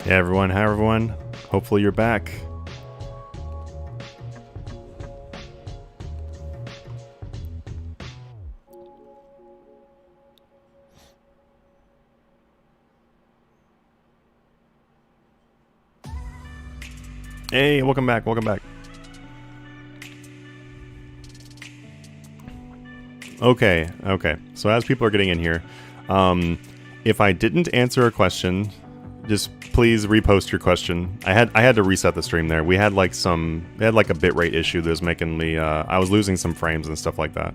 Hey everyone, hi everyone. Hopefully you're back. Hey, welcome back, welcome back. Okay. So as people are getting in here, if I didn't answer a question, just please repost your question. I had to reset the stream there. We had like a bitrate issue that was making me I was losing some frames and stuff like that.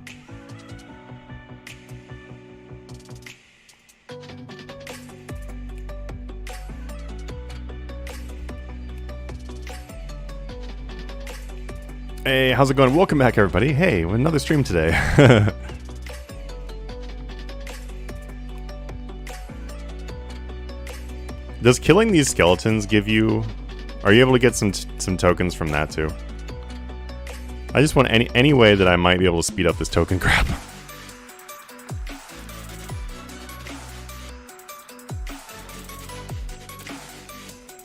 Hey, how's it going? Welcome back everybody. Hey, another stream today. Does killing these skeletons give you... Are you able to get some tokens from that too? I just want any way that I might be able to speed up this token crap.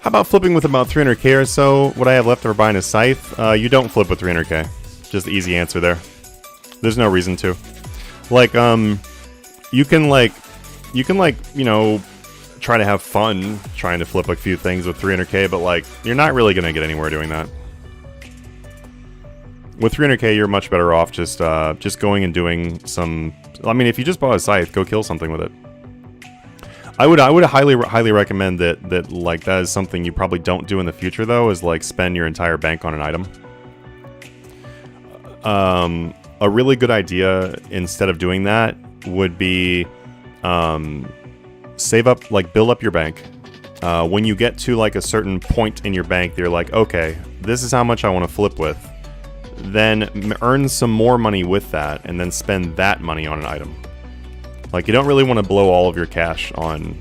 How about flipping with about 300k or so? What I have left over buying a scythe? You don't flip with 300k. Just the easy answer there. There's no reason to. Like, you can you know, try to have fun trying to flip a few things with 300k, but like, you're not really gonna get anywhere doing that. With 300k, you're much better off just going and doing some... I mean, if you just bought a scythe, go kill something with it. I would highly recommend that like that is something you probably don't do in the future though, is like spend your entire bank on an item. A really good idea instead of doing that would be save up, like build up your bank. When you get to like a certain point in your bank, you're like, okay, this is how much I want to flip with. Then earn some more money with that, and then spend that money on an item. Like, you don't really want to blow all of your cash on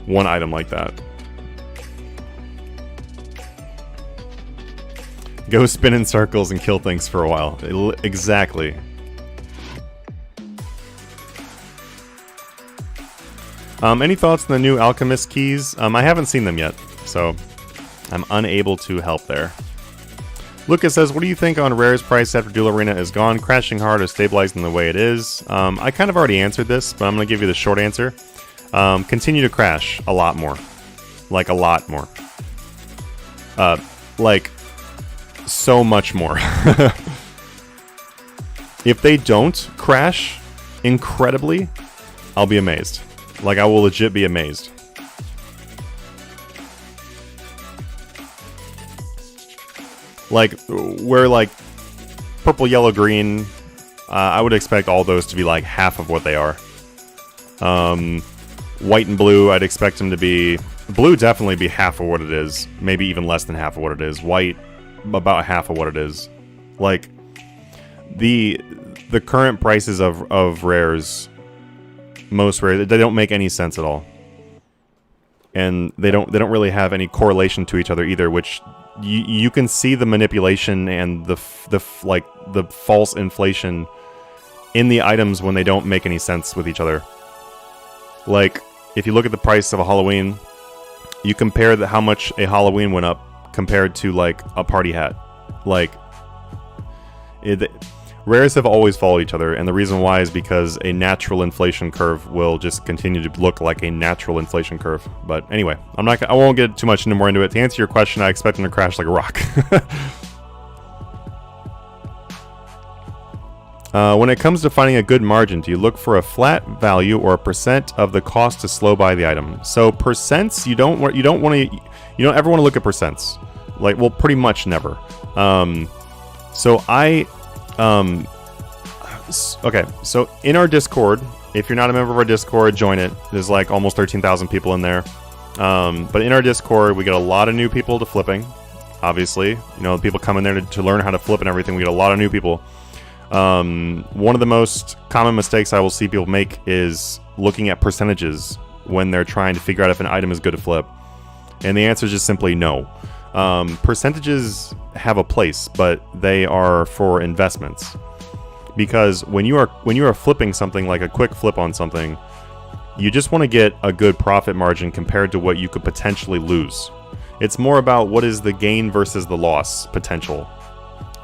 one item like that. Go spin in circles and kill things for a while. Exactly. Any thoughts on the new Alchemist keys? I haven't seen them yet, so I'm unable to help there. Lucas says, what do you think on Rare's price after Duel Arena is gone? Crashing hard or stabilizing the way it is? I kind of already answered this, but I'm going to give you the short answer. Continue to crash a lot more. Like, a lot more. Like, so much more. If they don't crash incredibly, I'll be amazed. Like, I will legit be amazed. Like, where, like, purple, yellow, green, I would expect all those to be, like, half of what they are. White and blue, I'd expect them to be... Blue definitely be half of what it is. Maybe even less than half of what it is. White, about half of what it is. Like, the current prices of rares, most rare, they don't make any sense at all. And they don't really have any correlation to each other either, which... You can see the manipulation and the false inflation in the items when they don't make any sense with each other. Like, if you look at the price of a Halloween, you compare how much a Halloween went up compared to, like, a party hat. Like, rares have always followed each other, and the reason why is because a natural inflation curve will just continue to look like a natural inflation curve. But anyway, I won't get too much more into it. To answer your question, I expect them to crash like a rock. When it comes to finding a good margin, do you look for a flat value or a percent of the cost to slow buy the item? So percents, you don't ever want to look at percents. Like, well, pretty much never. Okay, so in our Discord, if you're not a member of our Discord, join it. There's like almost 13,000 people in there. But in our Discord, we get a lot of new people to flipping, obviously. You know, people come in there to learn how to flip and everything. We get a lot of new people. One of the most common mistakes I will see people make is looking at percentages when they're trying to figure out if an item is good to flip. And the answer is just simply no. Percentages have a place, but they are for investments. Because when you are flipping something like a quick flip on something, You just want to get a good profit margin compared to what you could potentially lose. It's more about what is the gain versus the loss potential.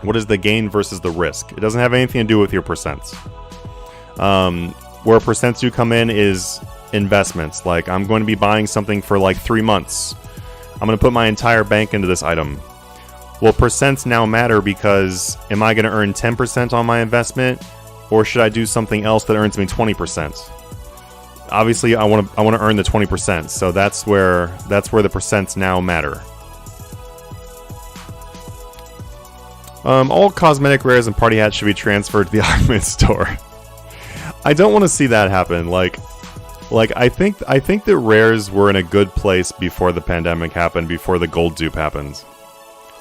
What is the gain versus the risk? It doesn't have anything to do with your percents. Where percents do come in is investments. Like, I'm going to be buying something for like 3 months. I'm going to put my entire bank into this item. Well, percents now matter because am I going to earn 10% on my investment, or should I do something else that earns me 20%? Obviously, I want to earn the 20%, so that's where the percents now matter. All cosmetic rares and party hats should be transferred to the Iron store. I don't want to see that happen. Like I think that rares were in a good place before the pandemic happened, before the gold dupe happens.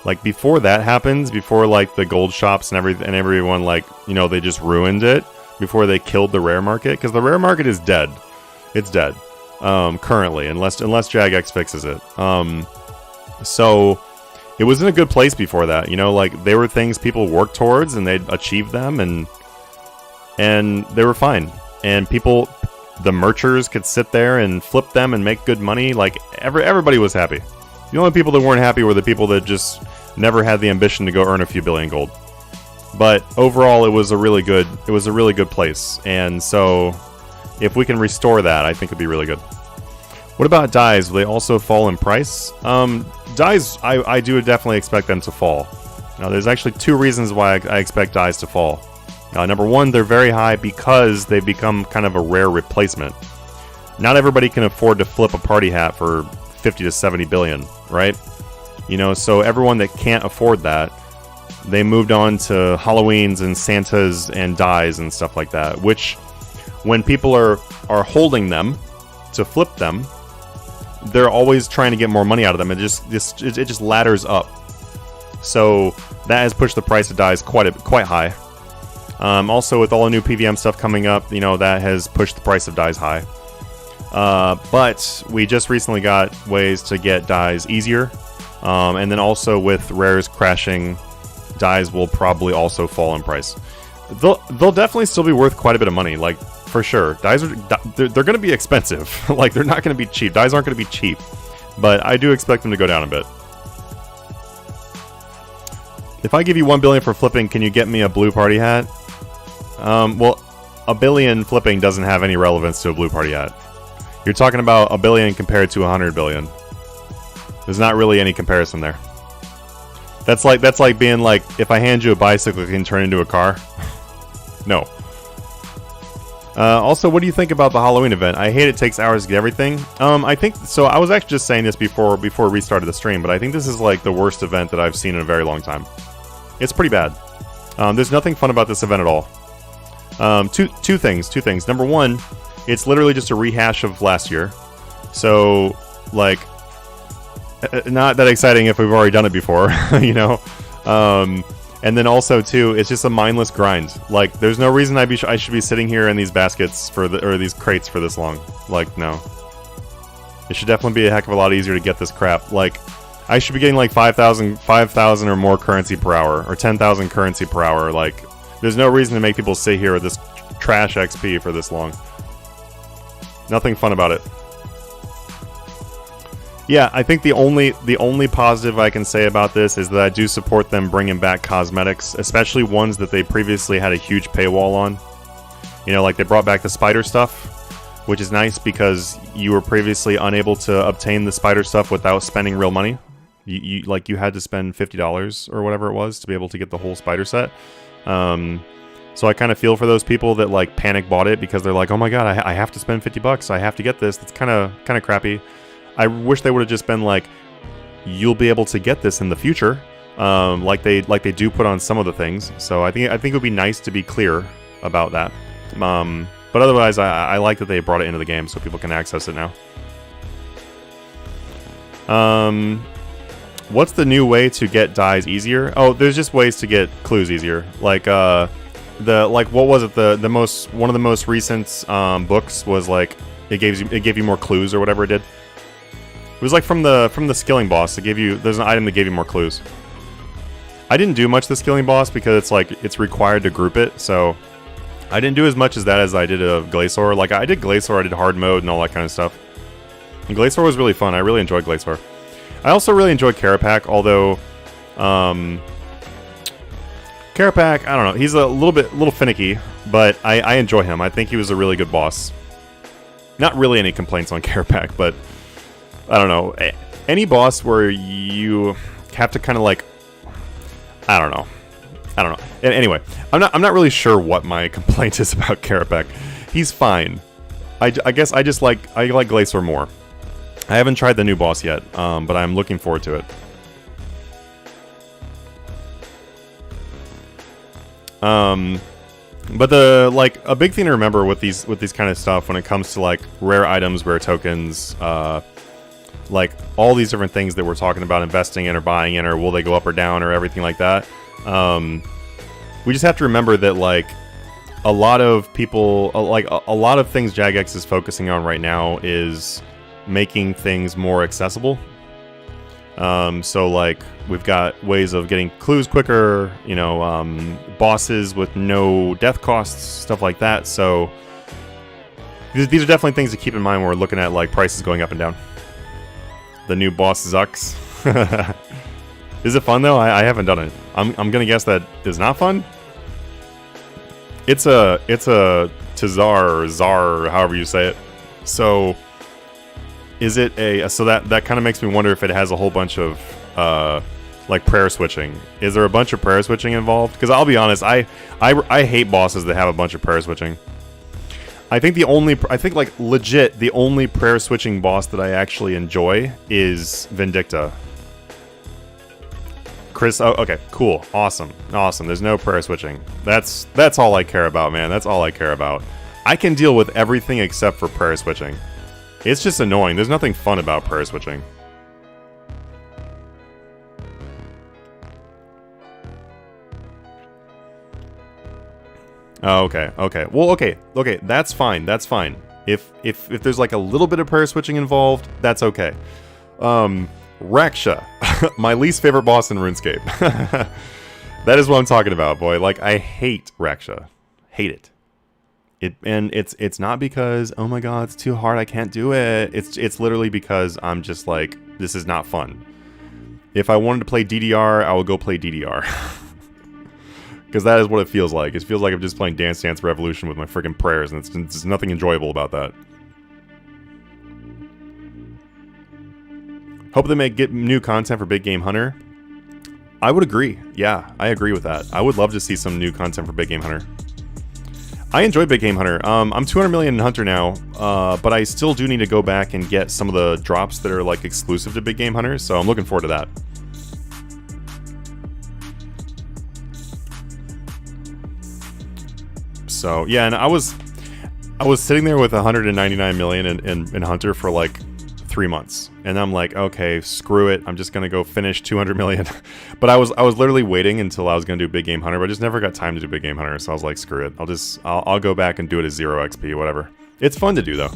Like, before that happens, before like the gold shops and everyone, like, you know, they just ruined it before they killed the rare market, because the rare market is dead. It's dead currently, unless Jagex fixes it. So it was in a good place before that. You know, like, they were things people worked towards and they'd achieved them, and they were fine. And people, the merchers, could sit there and flip them and make good money. Like, everybody was happy. The only people that weren't happy were the people that just never had the ambition to go earn a few billion gold. But overall, it was a really good place. And so if we can restore that, I think it'd be really good. What about dyes? Will they also fall in price? Dyes, I do definitely expect them to fall. Now, there's actually 2 reasons why I expect dyes to fall. Number 1, they're very high because they've become kind of a rare replacement. Not everybody can afford to flip a party hat for 50 to 70 billion, right? You know, so everyone that can't afford that, they moved on to Halloweens and Santas and dyes and stuff like that, which, when people are holding them to flip them, they're always trying to get more money out of them. It just ladders up. So that has pushed the price of dyes quite high. Also, with all the new PVM stuff coming up, you know, that has pushed the price of dyes high. But we just recently got ways to get dyes easier. And then also with rares crashing, dyes will probably also fall in price. They'll definitely still be worth quite a bit of money, like, for sure. Dyes they're going to be expensive. Like, they're not going to be cheap. Dyes aren't going to be cheap. But I do expect them to go down a bit. If I give you 1 billion for flipping, can you get me a blue party hat? Well, a billion flipping doesn't have any relevance to a blue party hat. You're talking about a billion compared to 100 billion. There's not really any comparison there. That's like being like, if I hand you a bicycle, it can turn into a car. No. Also, what do you think about the Halloween event? I hate it takes hours to get everything. I think so. I was actually just saying this before we restarted the stream, but I think this is like the worst event that I've seen in a very long time. It's pretty bad. There's nothing fun about this event at all. Two things. Number 1, it's literally just a rehash of last year. So, like, not that exciting if we've already done it before, you know? And then also, too, it's just a mindless grind. Like, there's no reason I should be sitting here in these baskets or these crates for this long. Like, no. It should definitely be a heck of a lot easier to get this crap. Like, I should be getting like 5,000 or more currency per hour, or 10,000 currency per hour. Like, there's no reason to make people sit here with this trash XP for this long. Nothing fun about it. Yeah, I think the only positive I can say about this is that I do support them bringing back cosmetics, especially ones that they previously had a huge paywall on. You know, like they brought back the spider stuff, which is nice because you were previously unable to obtain the spider stuff without spending real money. You had to spend $50 or whatever it was to be able to get the whole spider set. So I kind of feel for those people that like panic bought it because they're like, oh my god, I have to spend $50. I have to get this. That's kind of crappy. I wish they would have just been like, you'll be able to get this in the future, like they do put on some of the things. So I think it would be nice to be clear about that. But otherwise, I like that they brought it into the game so people can access it now. What's the new way to get dyes easier? Oh, there's just ways to get clues easier. Like what was it? One of the most recent books was like it gave you more clues or whatever it did. It was like from the skilling boss. There's an item that gave you more clues. I didn't do much of the skilling boss because it's required to group it, so I didn't do as much as that as I did of Glacior. Like, I did Glacior, I did hard mode and all that kind of stuff. And Glacior was really fun. I really enjoyed Glacior. I also really enjoyed Carapac, although... Carapac, I don't know. He's a little finicky, but I enjoy him. I think he was a really good boss. Not really any complaints on Carapac, but... I don't know. Any boss where you have to kind of like... I don't know. Anyway, I'm not really sure what my complaint is about Carapac. He's fine. I guess I like Glacier more. I haven't tried the new boss yet, but I'm looking forward to it. But a big thing to remember with these kind of stuff when it comes to like rare items, rare tokens, like all these different things that we're talking about investing in or buying in, or will they go up or down or everything like that. We just have to remember that like a lot of people, a lot of things Jagex is focusing on right now is making things more accessible. So like we've got ways of getting clues quicker, you know, bosses with no death costs, stuff like that. So these are definitely things to keep in mind when we're looking at like prices going up and down. The new boss Zux. Is it fun though? I haven't done it. I'm gonna guess that is not fun. It's a Tazar or Zar, however you say it. So is it so that kind of makes me wonder if it has a whole bunch of like prayer switching. Is there a bunch of prayer switching involved? Because I'll be honest, I hate bosses that have a bunch of prayer switching. I think like legit the only prayer switching boss that I actually enjoy is Vindicta. Chris, oh, okay, cool, awesome. There's no prayer switching. That's all I care about, man. That's all I care about. I can deal with everything except for prayer switching. It's just annoying. There's nothing fun about prayer switching. Oh, okay. Well, okay. That's fine. If there's like a little bit of prayer switching involved, that's okay. Raksha, my least favorite boss in RuneScape. That is what I'm talking about, boy. Like, I hate Raksha. Hate it. It's not because, oh my god, it's too hard, I can't do it. It's literally because I'm just like, this is not fun. If I wanted to play DDR, I would go play DDR. Because that is what it feels like. It feels like I'm just playing Dance Dance Revolution with my freaking prayers, and there's nothing enjoyable about that. Hope they get new content for Big Game Hunter. I would agree. Yeah, I agree with that. I would love to see some new content for Big Game Hunter. I enjoy Big Game Hunter. I'm 200 million in Hunter now, but I still do need to go back and get some of the drops that are like exclusive to Big Game Hunter, so I'm looking forward to that. So yeah, and I was sitting there with 199 million in Hunter for like 3 months, and I'm like, okay, screw it, I'm just gonna go finish 200 million. But I was literally waiting until I was gonna do Big Game Hunter, but I just never got time to do Big Game Hunter, so I was like, screw it, I'll go back and do it as 0 XP, whatever. It's fun to do though.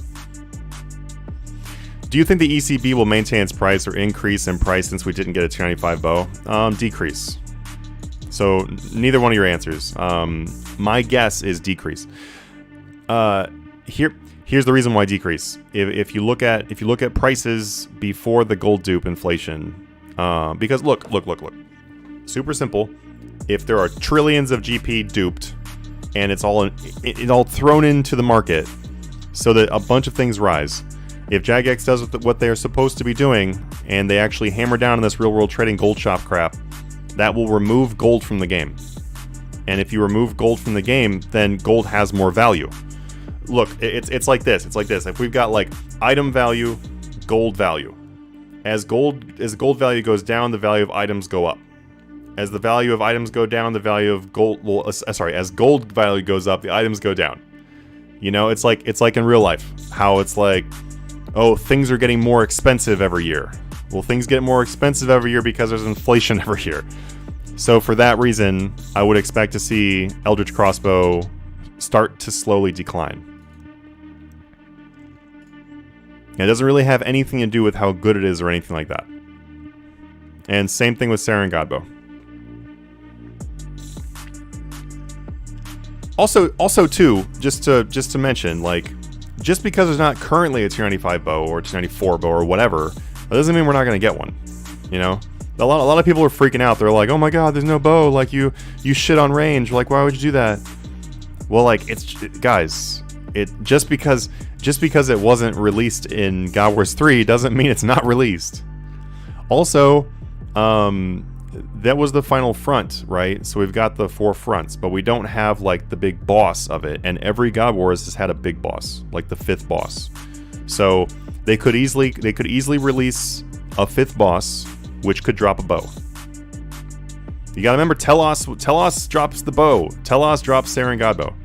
Do you think the ECB will maintain its price or increase in price since we didn't get a 295 bow? Decrease. So neither one of your answers. My guess is decrease. Here's the reason why decrease. If you look at prices before the gold dupe inflation, because look, super simple. If there are trillions of GP duped, and it's all thrown into the market, so that a bunch of things rise. If Jagex does what they're supposed to be doing, and they actually hammer down on this real world trading gold shop crap, that will remove gold from the game. And if you remove gold from the game, then gold has more value. Look, it's like this. If we've got like item value, gold value. As gold value goes down, the value of items go up. As the value of items go down, the value of gold, as gold value goes up, the items go down. You know, it's like in real life, how it's like, oh, things are getting more expensive every year. Well, things get more expensive every year because there's inflation every year. So for that reason, I would expect to see Eldritch Crossbow start to slowly decline. It doesn't really have anything to do with how good it is or anything like that. And same thing with Saren Godbow. Also too, just to mention, like, just because there's not currently a tier 95 bow or tier 94 bow or whatever, that doesn't mean we're not gonna get one. You know, a lot of people are freaking out. They're like, oh my god, there's no bow. Like you shit on range. Like, why would you do that? Well, like, guys, it just because it wasn't released in God Wars 3 doesn't mean it's not released. Also, that was the final front, right? So we've got the 4 fronts, but we don't have like the big boss of it. And every God Wars has had a big boss, like the 5th boss. So they could easily release a 5th boss, which could drop a bow. You gotta remember, Telos drops the bow. Telos drops Saren Godbow.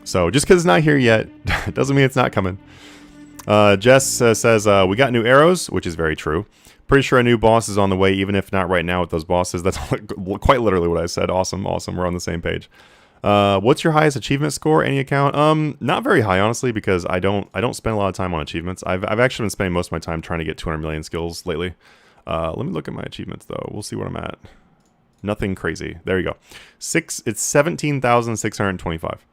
So just because it's not here yet, doesn't mean it's not coming. Jess says, we got new arrows, which is very true. Pretty sure a new boss is on the way, even if not right now with those bosses. That's quite literally what I said. Awesome. We're on the same page. What's your highest achievement score? Any account? Not very high, honestly, because I don't spend a lot of time on achievements. I've actually been spending most of my time trying to get 200 million skills lately. Let me look at my achievements, though. We'll see what I'm at. Nothing crazy. There you go. It's 17,625.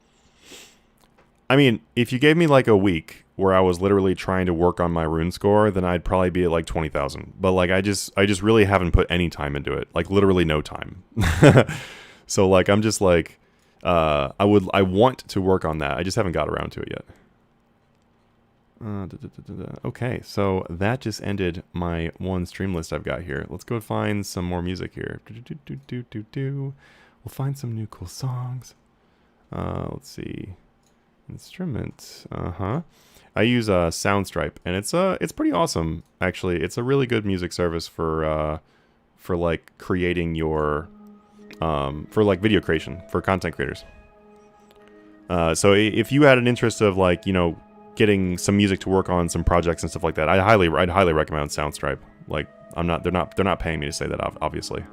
I mean, if you gave me like a week where I was literally trying to work on my rune score, then I'd probably be at like 20,000. But like I just really haven't put any time into it. Like literally no time. So like I'm just like I want to work on that. I just haven't got around to it yet. Okay, so that just ended my one stream list I've got here. Let's go find some more music here. We'll find some new cool songs. Let's see. Instrument, I use Soundstripe, and it's pretty awesome. Actually, it's a really good music service for like creating your for like video creation for content creators. So if you had an interest of like, you know, getting some music to work on some projects and stuff like that, I'd highly recommend Soundstripe. Like they're not paying me to say that, obviously.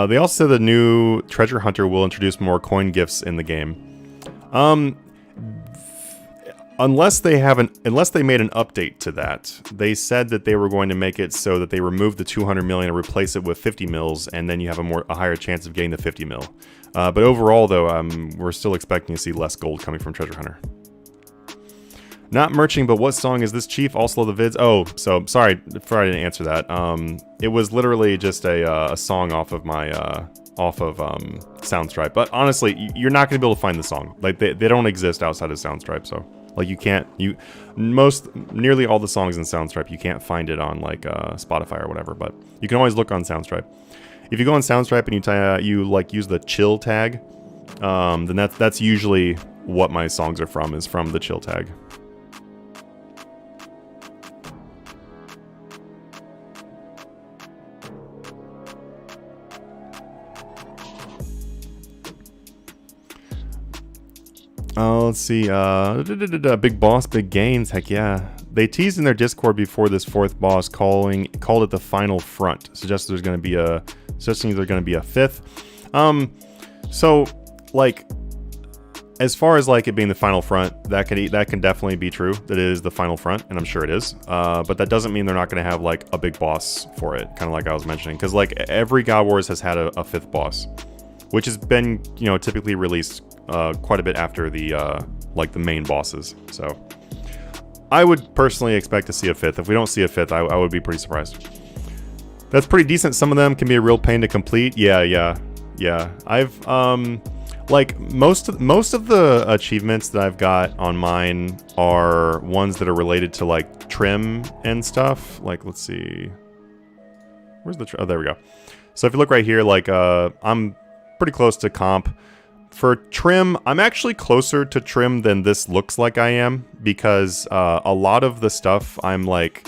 They also said the new Treasure Hunter will introduce more coin gifts in the game. Unless they made an update to that. They said that they were going to make it so that they remove the 200 million and replace it with 50 mils, and then you have a higher chance of getting the 50 mil. But overall, though, we're still expecting to see less gold coming from Treasure Hunter. Not merching, but what song is this, Chief? Also the vids. Oh, so sorry I didn't answer that. It was literally just a song off of my Soundstripe. But honestly, you're not gonna be able to find the song. Like they don't exist outside of Soundstripe. So like nearly all the songs in Soundstripe you can't find it on like Spotify or whatever. But you can always look on Soundstripe. If you go on Soundstripe and you like use the chill tag, then that's usually what my songs are from. Is from the chill tag. Let's see. Big boss, big gains. Heck yeah. They teased in their Discord before this 4th boss, called it the final front, suggesting there's going to be a 5th. So like, as far as like it being the final front, that can definitely be true. That it is the final front, and I'm sure it is. But that doesn't mean they're not going to have like a big boss for it, kind of like I was mentioning, because like every God Wars has had a 5th boss, which has been, you know, typically released quite a bit after the like the main bosses. So I would personally expect to see a 5th. If we don't see a 5th, I would be pretty surprised. That's pretty decent. Some of them can be a real pain to complete. Yeah. I've like most of the achievements that I've got on mine are ones that are related to like trim and stuff. Like, let's see, where's the oh, there we go. So if you look right here, like I'm pretty close to comp. For trim, I'm actually closer to trim than this looks like I am, because a lot of the stuff I'm like,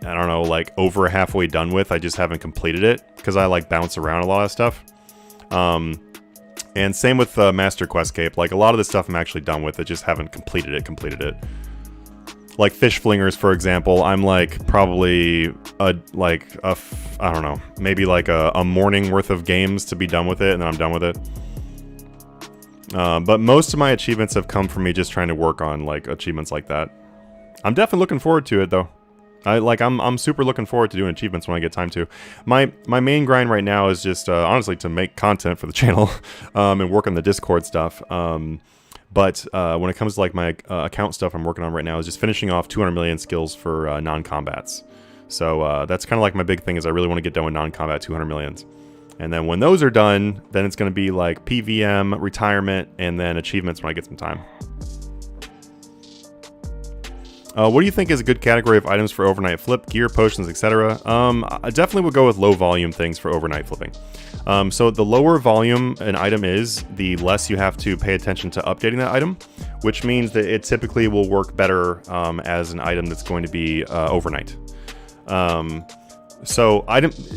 I don't know, like over halfway done with. I just haven't completed it because I like bounce around a lot of stuff. And same with Master Questcape. Like a lot of the stuff I'm actually done with. I just haven't completed it. Like Fish Flingers, for example, I'm like probably I don't know, maybe like a morning worth of games to be done with it, and then I'm done with it. But most of my achievements have come from me just trying to work on like achievements like that. I'm definitely looking forward to it though. I'm super looking forward to doing achievements when I get time to. My main grind right now is just honestly to make content for the channel and work on the Discord stuff. But when it comes to like my account stuff I'm working on right now is just finishing off 200 million skills for non-combats. So that's kind of like my big thing is I really want to get done with non-combat 200 millions. And then when those are done, then it's going to be like PVM, retirement, and then achievements when I get some time. What do you think is a good category of items for overnight flip? Gear, potions, etc. I definitely would go with low volume things for overnight flipping. So the lower volume an item is, the less you have to pay attention to updating that item, which means that it typically will work better as an item that's going to be overnight. So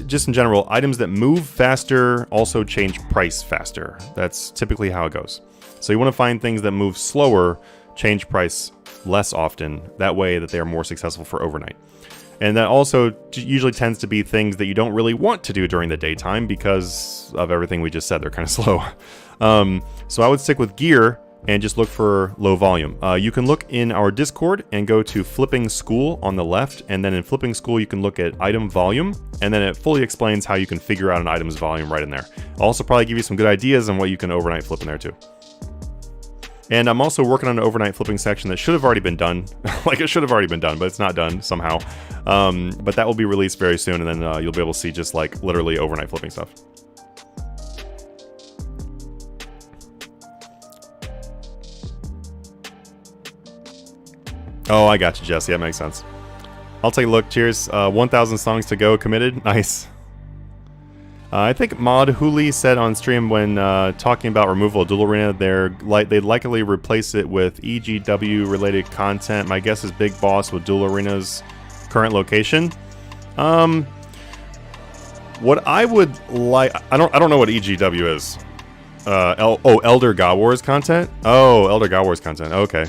just in general, items that move faster also change price faster. That's typically how it goes. So you want to find things that move slower, change price less often, that way that they are more successful for overnight. And that also usually tends to be things that you don't really want to do during the daytime because of everything we just said. They're kind of slow. So I would stick with gear and just look for low volume. You can look in our Discord and go to Flipping School on the left, and then in Flipping School you can look at item volume, and then it fully explains how you can figure out an item's volume right in there. I'll also probably give you some good ideas on what you can overnight flip in there too. And I'm also working on an overnight flipping section that should have already been done. Like, it should have already been done, but it's not done somehow. But that will be released very soon, and then you'll be able to see just, like, literally overnight flipping stuff. Oh, I got you, Jesse. That makes sense. I'll take a look. Cheers. 1,000 songs to go committed. Nice. I think Mod Hooli said on stream when talking about removal of Duel Arena, they'd likely replace it with EGW related content. My guess is Big Boss with Duel Arena's current location. What I would like, I don't know what EGW is. Elder God Wars content. Oh, Elder God Wars content. Okay.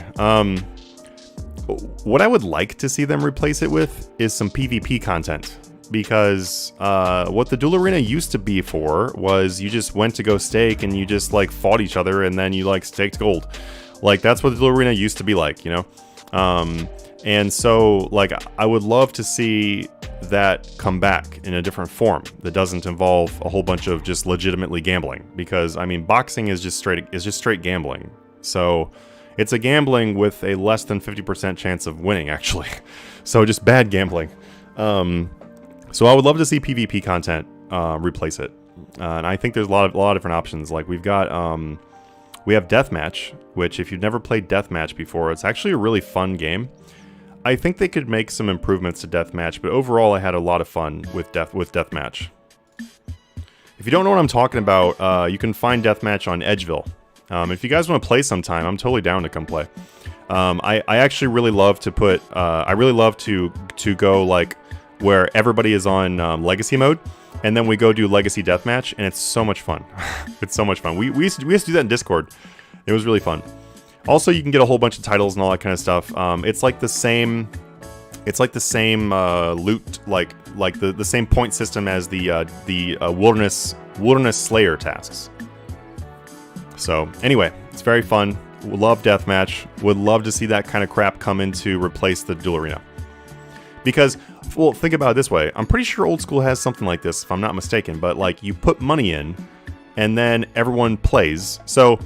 What I would like to see them replace it with is some PvP content. Because what the Duel Arena used to be for was you just went to go stake and you just like fought each other and then you like staked gold. Like that's what the Duel Arena used to be like, you know? And so like I would love to see that come back in a different form that doesn't involve a whole bunch of just legitimately gambling. Because I mean boxing is just straight gambling. So it's a gambling with a less than 50% chance of winning actually. So just bad gambling. So I would love to see PvP content replace it, and I think there's a lot of different options. Like we have Deathmatch, which if you've never played Deathmatch before, it's actually a really fun game. I think they could make some improvements to Deathmatch, but overall I had a lot of fun with Deathmatch. If you don't know what I'm talking about, you can find Deathmatch on Edgeville. If you guys want to play sometime, I'm totally down to come play. I actually really love to put. I really love to go like where everybody is on Legacy mode, and then we go do Legacy Deathmatch, and it's so much fun. It's so much fun. We used to do that in Discord. It was really fun. Also, you can get a whole bunch of titles and all that kind of stuff. It's like the same. It's like the same loot, like the same point system as the Wilderness Slayer tasks. So anyway, it's very fun. Love Deathmatch. Would love to see that kind of crap come in to replace the Duel Arena. Because, well, think about it this way. I'm pretty sure Old School has something like this, if I'm not mistaken. But, like, you put money in, and then everyone plays. So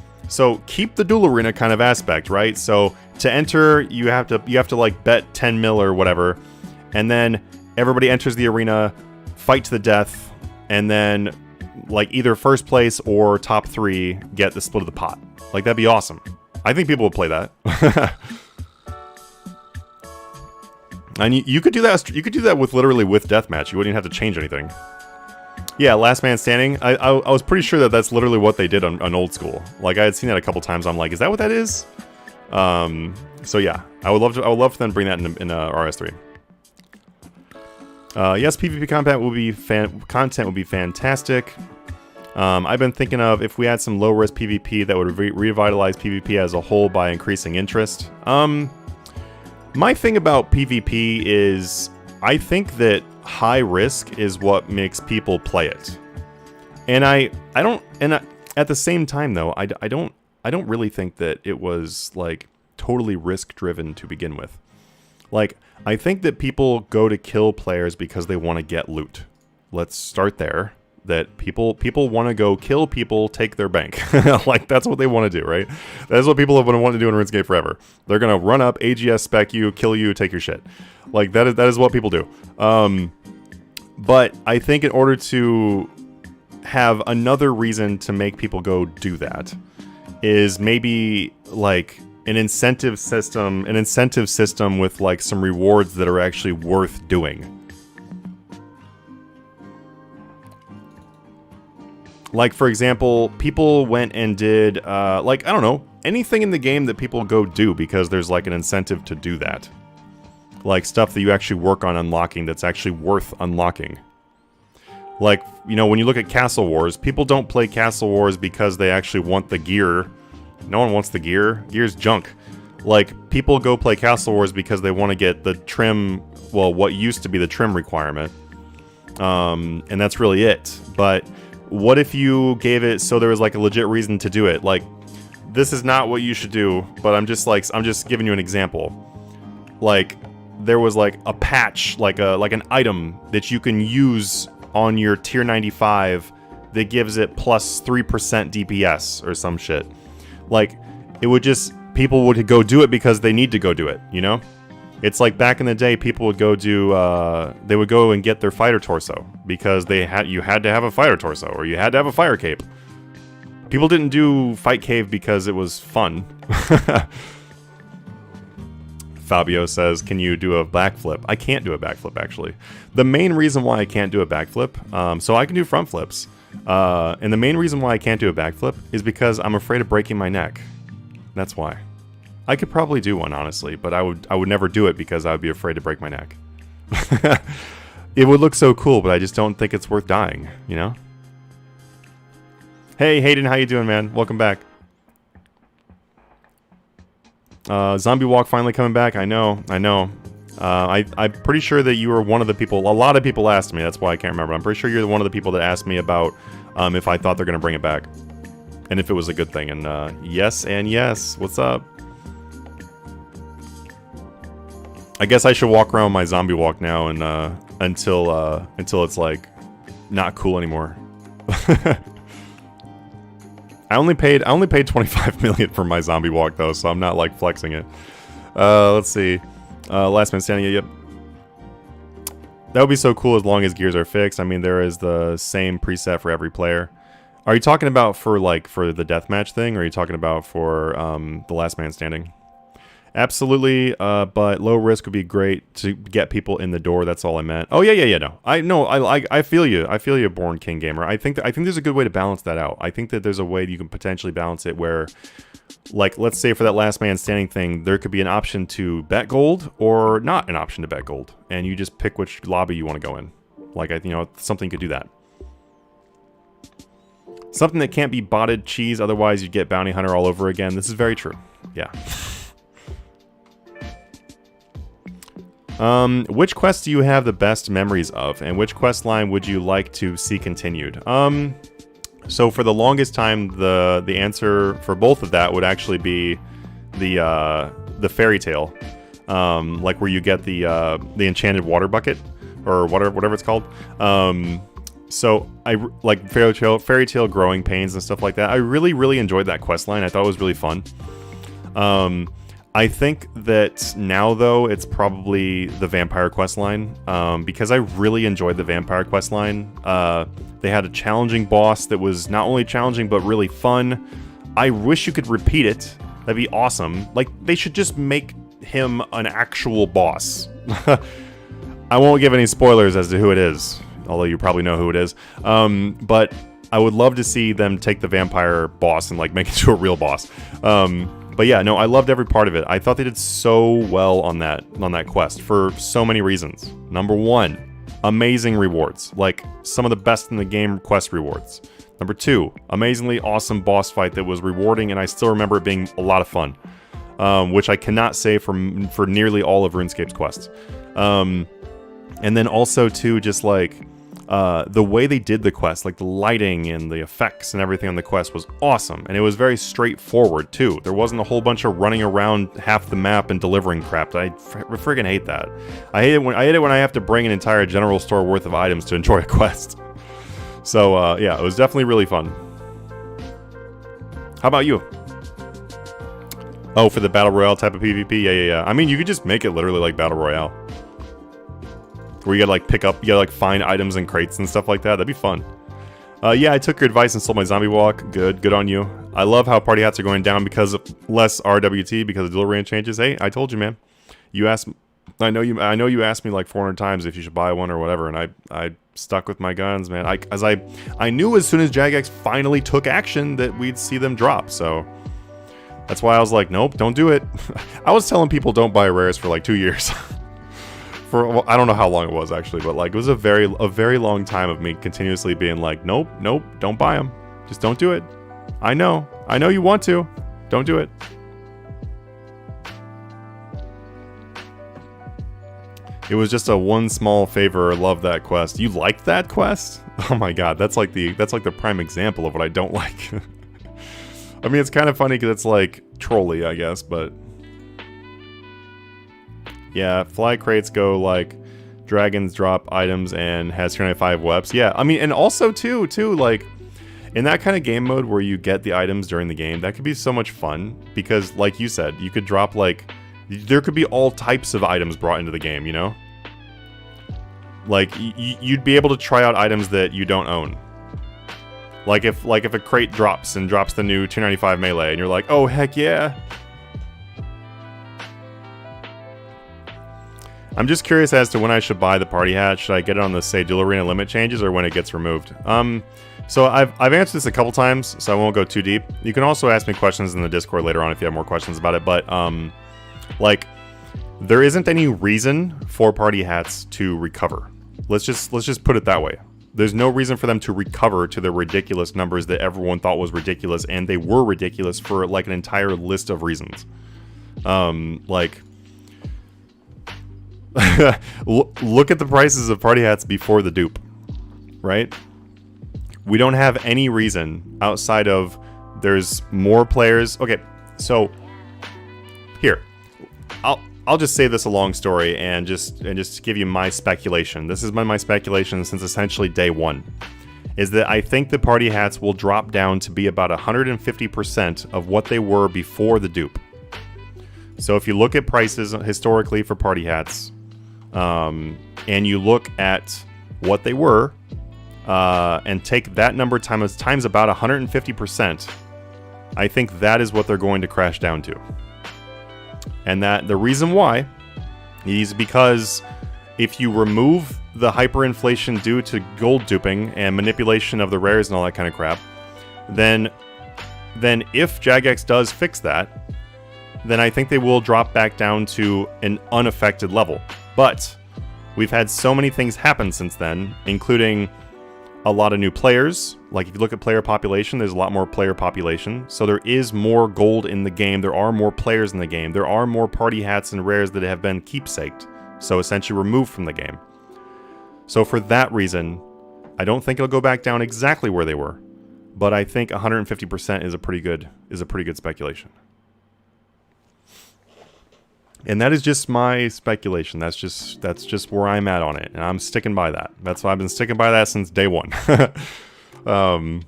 keep the Duel Arena kind of aspect, right? So, to enter, you have to like, bet 10 mil or whatever. And then everybody enters the arena, fight to the death, and then, like, either first place or top 3 get the split of the pot. Like, that'd be awesome. I think people would play that. And you could do that. You could do that with literally with Deathmatch. You wouldn't even have to change anything. Yeah, Last Man Standing. I was pretty sure that that's literally what they did on Old School. Like I had seen that a couple times. I'm like, is that what that is? So yeah, I would love for them to bring that in RS3. Yes, PvP content would be fantastic. I've been thinking of if we had some low risk PvP that would revitalize PvP as a whole by increasing interest. My thing about PvP is I think that high risk is what makes people play it. And at the same time though, I don't really think that it was like totally risk driven to begin with. Like, I think that people go to kill players because they want to get loot. Let's start there. That people want to go kill people, take their bank. Like, that's what they want to do, right? That's what people have been wanting to do in RuneScape forever. They're going to run up, AGS spec you, kill you, take your shit. Like, that is what people do. But I think in order to have another reason to make people go do that is maybe, like, an incentive system with, like, some rewards that are actually worth doing. Like, for example, people went and did, like, I don't know, anything in the game that people go do because there's, like, an incentive to do that. Like, stuff that you actually work on unlocking that's actually worth unlocking. Like, you know, when you look at Castle Wars, people don't play Castle Wars because they actually want the gear. No one wants the gear. Gear's junk. Like, people go play Castle Wars because they want to get the trim, well, what used to be the trim requirement. And that's really it. But what if you gave it so there was, like, a legit reason to do it? Like, this is not what you should do, but I'm just giving you an example. Like, there was, like, a patch, like an item that you can use on your tier 95 that gives it plus 3% DPS or some shit. Like, it would just, people would go do it because they need to go do it, you know? It's like back in the day, people would go do, they would go and get their fighter torso because you had to have a fighter torso or you had to have a fire cape. People didn't do Fight Cave because it was fun. Fabio says, can you do a backflip? I can't do a backflip, actually. The main reason why I can't do a backflip, so I can do front flips, and the main reason why I can't do a backflip is because I'm afraid of breaking my neck. That's why. I could probably do one, honestly, but I would never do it because I would be afraid to break my neck. It would look so cool, but I just don't think it's worth dying, you know? Hey, Hayden, how you doing, man? Welcome back. Zombie Walk finally coming back. I know. I'm pretty sure that you were one of the people. A lot of people asked me. That's why I can't remember. I'm pretty sure you're one of the people that asked me about if I thought they're going to bring it back. And if it was a good thing. And yes and yes. What's up? I guess I should walk around my Zombie Walk now and until it's like not cool anymore. I only paid 25 million for my Zombie Walk though, so I'm not like flexing it. Let's see. Last Man Standing. Yep. That would be so cool as long as gears are fixed. I mean, there is the same preset for every player. Are you talking about for the deathmatch thing, or are you talking about for the Last Man Standing? Absolutely, but low risk would be great to get people in the door. That's all I meant. Oh yeah. No, I feel you. I feel you, Born King Gamer. I think there's a good way to balance that out. I think that there's a way that you can potentially balance it where, like, let's say for that Last Man Standing thing, there could be an option to bet gold or not an option to bet gold, and you just pick which lobby you want to go in. Like, something could do that. Something that can't be botted cheese, otherwise you'd get Bounty Hunter all over again. This is very true. Yeah. Which quest do you have the best memories of, and which quest line would you like to see continued? So for the longest time, the answer for both of that would actually be the fairy tale, like where you get the enchanted water bucket or whatever it's called. So I like fairy tale growing pains and stuff like that. I really enjoyed that quest line. I thought it was really fun. I think that now, though, it's probably the Vampire questline, because I really enjoyed the Vampire questline. They had a challenging boss that was not only challenging, but really fun. I wish you could repeat it. That'd be awesome. Like, they should just make him an actual boss. I won't give any spoilers as to who it is, although you probably know who it is. But I would love to see them take the Vampire boss and, like, make it to a real boss. But yeah, no, I loved every part of it. I thought they did so well on that quest for so many reasons. Number one, amazing rewards. Like, some of the best in the game quest rewards. Number two, amazingly awesome boss fight that was rewarding, and I still remember it being a lot of fun. Which I cannot say for nearly all of RuneScape's quests. And then also, too, just like, the way they did the quest, like the lighting and the effects and everything on the quest was awesome. And it was very straightforward, too. There wasn't a whole bunch of running around half the map and delivering crap. I friggin' hate that. I hate it when I have to bring an entire general store worth of items to enjoy a quest. So, yeah, it was definitely really fun. How about you? Oh, for the Battle Royale type of PvP? Yeah. I mean, you could just make it literally like Battle Royale. Where you gotta like pick up, you gotta like find items in crates and stuff like that. That'd be fun. Yeah, I took your advice and sold my zombie walk. Good on you. I love how party hats are going down because of less RWT because of delivery and changes. Hey, I told you, man. You asked. I know you asked me like 400 times if you should buy one or whatever, and I stuck with my guns, man. I knew as soon as Jagex finally took action that we'd see them drop, so that's why I was like, nope, don't do it. I was telling people don't buy rares for like 2 years. Well, I don't know how long it was actually, but like it was a very long time of me continuously being like, nope, don't buy them. Just don't do it. I know you want to. Don't do it. It was just a one small favor. Love that quest. You liked that quest? Oh my god, that's like the prime example of what I don't like. I mean, it's kind of funny because it's like trolly, I guess, but yeah, fly crates go like dragons drop items and has 295 weps. Yeah, I mean, and also too like in that kind of game mode where you get the items during the game, that could be so much fun because like you said, you could drop like there could be all types of items brought into the game, you know? Like you'd be able to try out items that you don't own. Like if a crate drops the new 295 melee and you're like, "Oh, heck yeah." I'm just curious as to when I should buy the party hat. Should I get it on the, say, Duel Arena limit changes or when it gets removed? So I've answered this a couple times, so I won't go too deep. You can also ask me questions in the Discord later on if you have more questions about it, but, like, there isn't any reason for party hats to recover. Let's just put it that way. There's no reason for them to recover to the ridiculous numbers that everyone thought was ridiculous, and they were ridiculous for, like, an entire list of reasons. Like... Look at the prices of party hats before the dupe, right? We don't have any reason outside of there's more players. Okay, so here, I'll just say this a long story and just give you my speculation. This has been my speculation since essentially day one, is that I think the party hats will drop down to be about 150% of what they were before the dupe. So if you look at prices historically for party hats, and you look at what they were, and take that number times about 150%, I think that is what they're going to crash down to. And that the reason why is because if you remove the hyperinflation due to gold duping and manipulation of the rares and all that kind of crap, then if Jagex does fix that, then I think they will drop back down to an unaffected level. But we've had so many things happen since then, including a lot of new players. Like if you look at player population, there's a lot more player population. So there is more gold in the game. There are more players in the game. There are more party hats and rares that have been keepsaked. So essentially removed from the game. So for that reason, I don't think it'll go back down exactly where they were. But I think 150% is a pretty good speculation. And that is just my speculation. That's just where I'm at on it, and I'm sticking by that. That's why I've been sticking by that since day one. But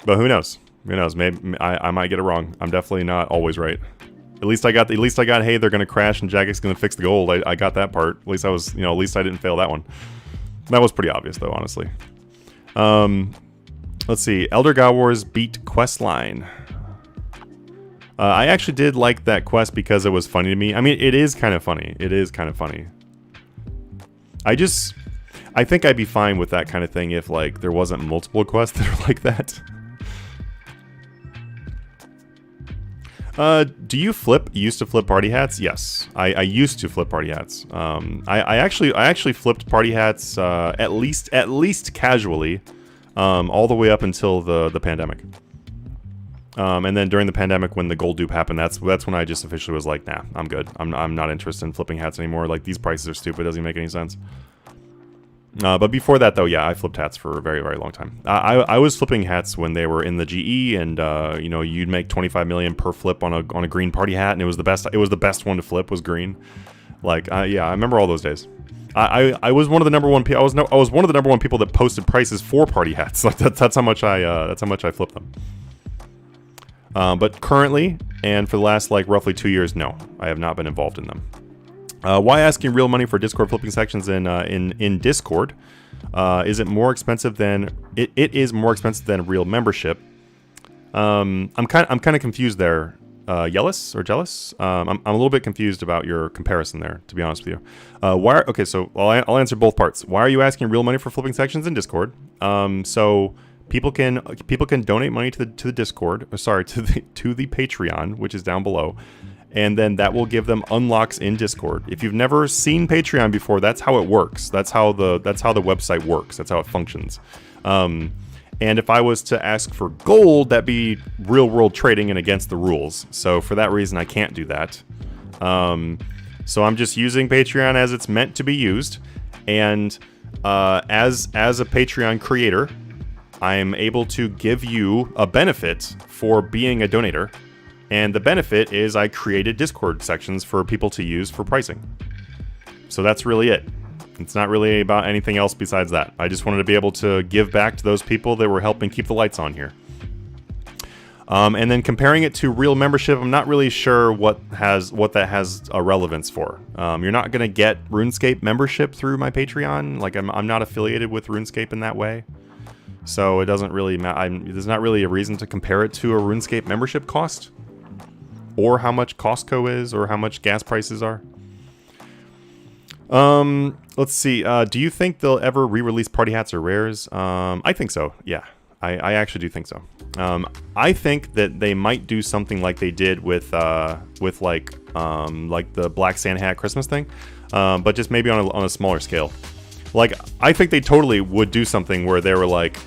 who knows? Who knows? Maybe I might get it wrong. I'm definitely not always right. At least I got. Hey, they're gonna crash and Jagex is gonna fix the gold. I got that part. At least I was. At least I didn't fail that one. That was pretty obvious though, honestly. Let's see. Elder God Wars beat questline. I actually did like that quest because it was funny to me. I mean, it is kind of funny. It is kind of funny. I think I'd be fine with that kind of thing if, like, there wasn't multiple quests that are like that. Do you used to flip party hats? Yes, I used to flip party hats. I actually flipped party hats, at least casually, all the way up until the pandemic. And then during the pandemic, when the gold dupe happened, that's when I just officially was like, nah, I'm good. I'm not interested in flipping hats anymore. Like, these prices are stupid. It doesn't make any sense. But before that, though, yeah, I flipped hats for a very, very long time. I was flipping hats when they were in the GE, and you'd make 25 million per flip on a green party hat, and it was the best. It was the best one to flip was green. Like, yeah, I remember all those days. I was one of the number one. I was one of the number one people that posted prices for party hats. Like that's how much I flipped them. But currently, and for the last like roughly 2 years, no, I have not been involved in them. Why asking real money for Discord flipping sections in Discord? Is it more expensive than it is more expensive than real membership? I'm kind of confused there. Jealous or jealous? I'm a little bit confused about your comparison there, to be honest with you. Okay, so I'll answer both parts. Why are you asking real money for flipping sections in Discord? So people can donate money to the Discord. Sorry, to the Patreon, which is down below, and then that will give them unlocks in Discord. If you've never seen Patreon before, that's how it works. That's how the website works. That's how it functions. And if I was to ask for gold, that'd be real world trading and against the rules. So for that reason, I can't do that. So I'm just using Patreon as it's meant to be used. And as a Patreon creator, I am able to give you a benefit for being a donator. And the benefit is I created Discord sections for people to use for pricing. So that's really it. It's not really about anything else besides that. I just wanted to be able to give back to those people that were helping keep the lights on here. And then comparing it to real membership, I'm not really sure what that has a relevance for. You're not going to get RuneScape membership through my Patreon. Like I'm not affiliated with RuneScape in that way. So it doesn't really there's not really a reason to compare it to a RuneScape membership cost, or how much Costco is, or how much gas prices are. Let's see. Do you think they'll ever re-release party hats or rares? I think so. Yeah, I actually do think so. I think that they might do something like they did with like the Black Santa hat Christmas thing, but just maybe on a smaller scale. Like, I think they totally would do something where they were like,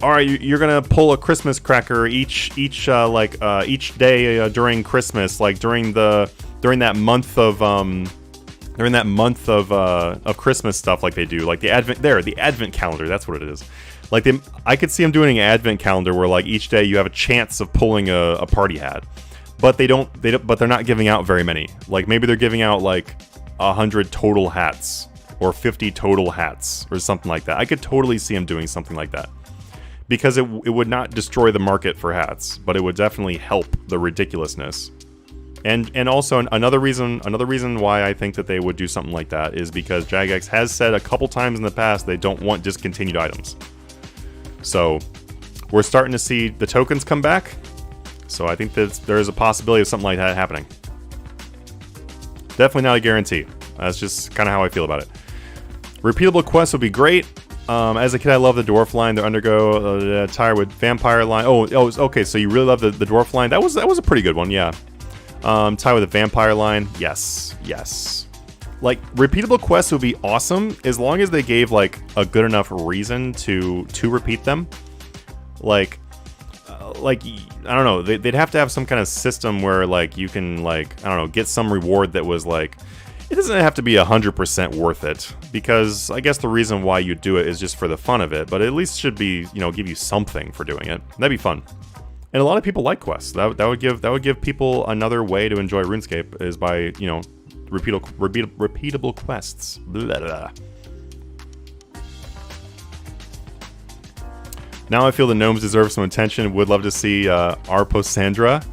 all right, you're gonna pull a Christmas cracker each day during Christmas, like during that month of Christmas stuff, like they do, like the Advent calendar. That's what it is. Like I could see them doing an Advent calendar where like each day you have a chance of pulling a party hat, but but they're not giving out very many. Like maybe they're giving out like 100 total hats or 50 total hats or something like that. I could totally see them doing something like that, because it would not destroy the market for hats, but it would definitely help the ridiculousness. And also another reason why I think that they would do something like that is because Jagex has said a couple times in the past they don't want discontinued items. So we're starting to see the tokens come back. So I think that there is a possibility of something like that happening. Definitely not a guarantee. That's just kind of how I feel about it. Repeatable quests would be great. As a kid, I love the dwarf line. The undergo tire with vampire line. Oh, okay. So you really love the dwarf line. That was a pretty good one. Yeah. Tie with a vampire line. Yes. Like, repeatable quests would be awesome as long as they gave like a good enough reason to repeat them. Like I don't know. They'd have to have some kind of system where like you can like, I don't know, get some reward that was like, it doesn't have to be 100% worth it, because I guess the reason why you do it is just for the fun of it, but at least should be, give you something for doing it. That'd be fun. And a lot of people like quests. That would give people another way to enjoy RuneScape, is by, repeatable quests. Blah, blah. Now I feel the gnomes deserve some attention. Would love to see Arposandra.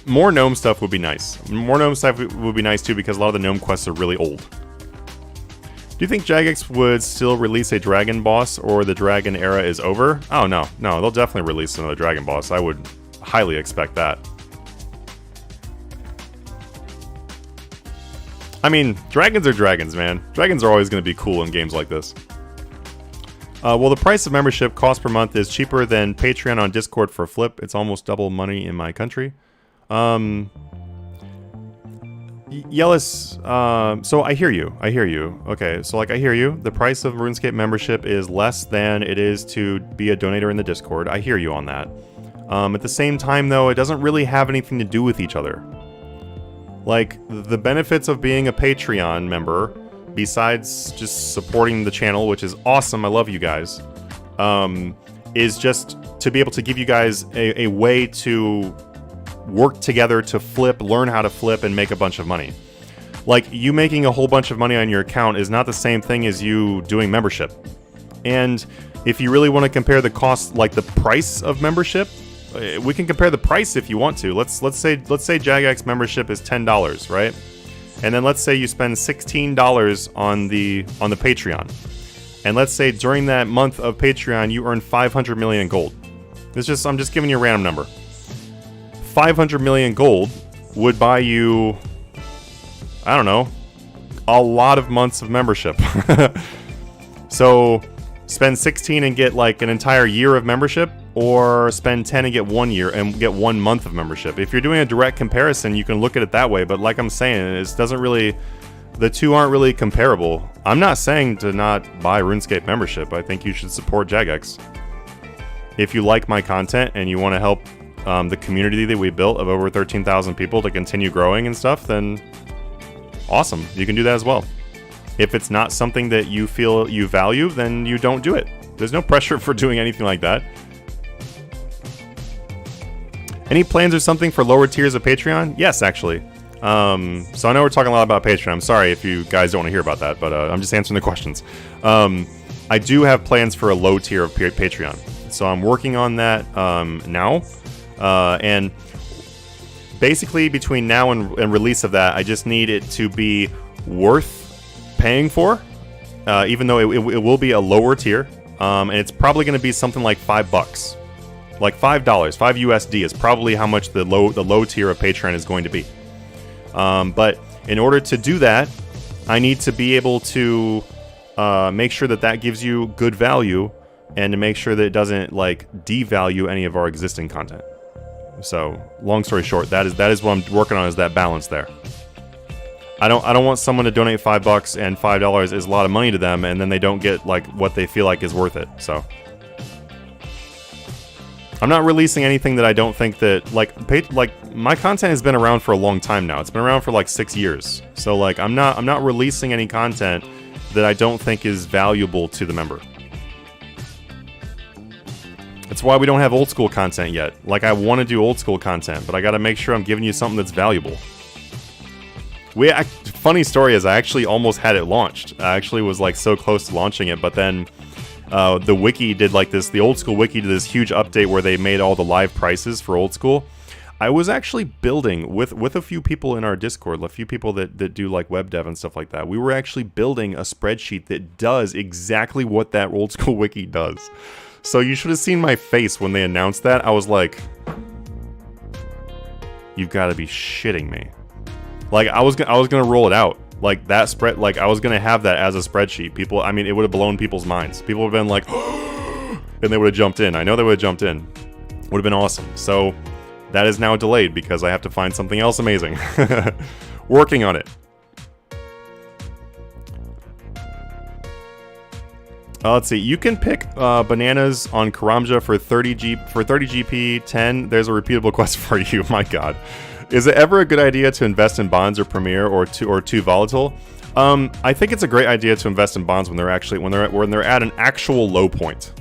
More gnome stuff would be nice. More gnome stuff would be nice too, because a lot of the gnome quests are really old. Do you think Jagex would still release a dragon boss, or the dragon era is over? Oh, no, they'll definitely release another dragon boss. I would highly expect that. I mean, dragons are dragons, man. Dragons are always going to be cool in games like this. Well, the price of membership cost per month is cheaper than Patreon on Discord for Flip. It's almost double money in my country. Yellis, so I hear you. Okay, so like I hear you. The price of RuneScape membership is less than it is to be a donator in the Discord. I hear you on that. At the same time, though, it doesn't really have anything to do with each other. Like, the benefits of being a Patreon member besides just supporting the channel, which is awesome, I love you guys, is just to be able to give you guys a way to work together to flip, learn how to flip, and make a bunch of money. Like, you making a whole bunch of money on your account is not the same thing as you doing membership. And if you really want to compare the cost, like the price of membership, we can compare the price if you want to. Let's say Jagex membership is $10, right? And then let's say you spend $16 on the Patreon. And let's say during that month of Patreon you earn 500 million in gold. I'm just giving you a random number. 500 million gold would buy you, I don't know, a lot of months of membership. So spend 16 and get like an entire year of membership, or spend 10 and get 1 year and get 1 month of membership. If you're doing a direct comparison, you can look at it that way, but like I'm saying, it doesn't really, the two aren't really comparable. I'm not saying to not buy RuneScape membership. I think you should support Jagex. If you like my content and you want to help the community that we built of over 13,000 people to continue growing and stuff, then awesome, you can do that as well. If it's not something that you feel you value, then you don't do it. There's no pressure for doing anything like that. Any plans or something for lower tiers of Patreon? Yes, actually. So I know we're talking a lot about Patreon. I'm sorry if you guys don't want to hear about that, but I'm just answering the questions. I do have plans for a low tier of Patreon. So I'm working on that now. And basically between now and release of that, I just need it to be worth paying for, even though it will be a lower tier. And it's probably going to be something like $5. Like $5, 5 USD is probably how much the low tier of Patreon is going to be. But in order to do that, I need to be able to make sure that gives you good value, and to make sure that it doesn't like devalue any of our existing content. So, long story short, that is what I'm working on, is that balance there. I don't want someone to donate $5 and $5 is a lot of money to them, and then they don't get like what they feel like is worth it. So I'm not releasing anything that I don't think that like my content has been around for a long time now. It's been around for like 6 years. So like I'm not releasing any content that I don't think is valuable to the member. That's why we don't have old school content yet. Like, I want to do old school content, but I got to make sure I'm giving you something that's valuable. Funny story is I actually almost had it launched. I actually was like so close to launching it, but then the wiki did like this, the old school wiki did this huge update where they made all the live prices for old school. I was actually building with a few people in our Discord, a few people that do like web dev and stuff like that. We were actually building a spreadsheet that does exactly what that old school wiki does. So you should have seen my face when they announced that. I was like, you've got to be shitting me. Like, I was gonna roll it out. Like, that spread, like, I was gonna have that as a spreadsheet. People, I mean, it would have blown people's minds. People would have been like, and they would have jumped in. I know they would have jumped in. Would have been awesome. So that is now delayed because I have to find something else amazing. Working on it. Let's see. You can pick bananas on Karamja for 30 GP 10. There's a repeatable quest for you. My God, is it ever a good idea to invest in bonds or Premier or too volatile? I think it's a great idea to invest in bonds when they're at an actual low point.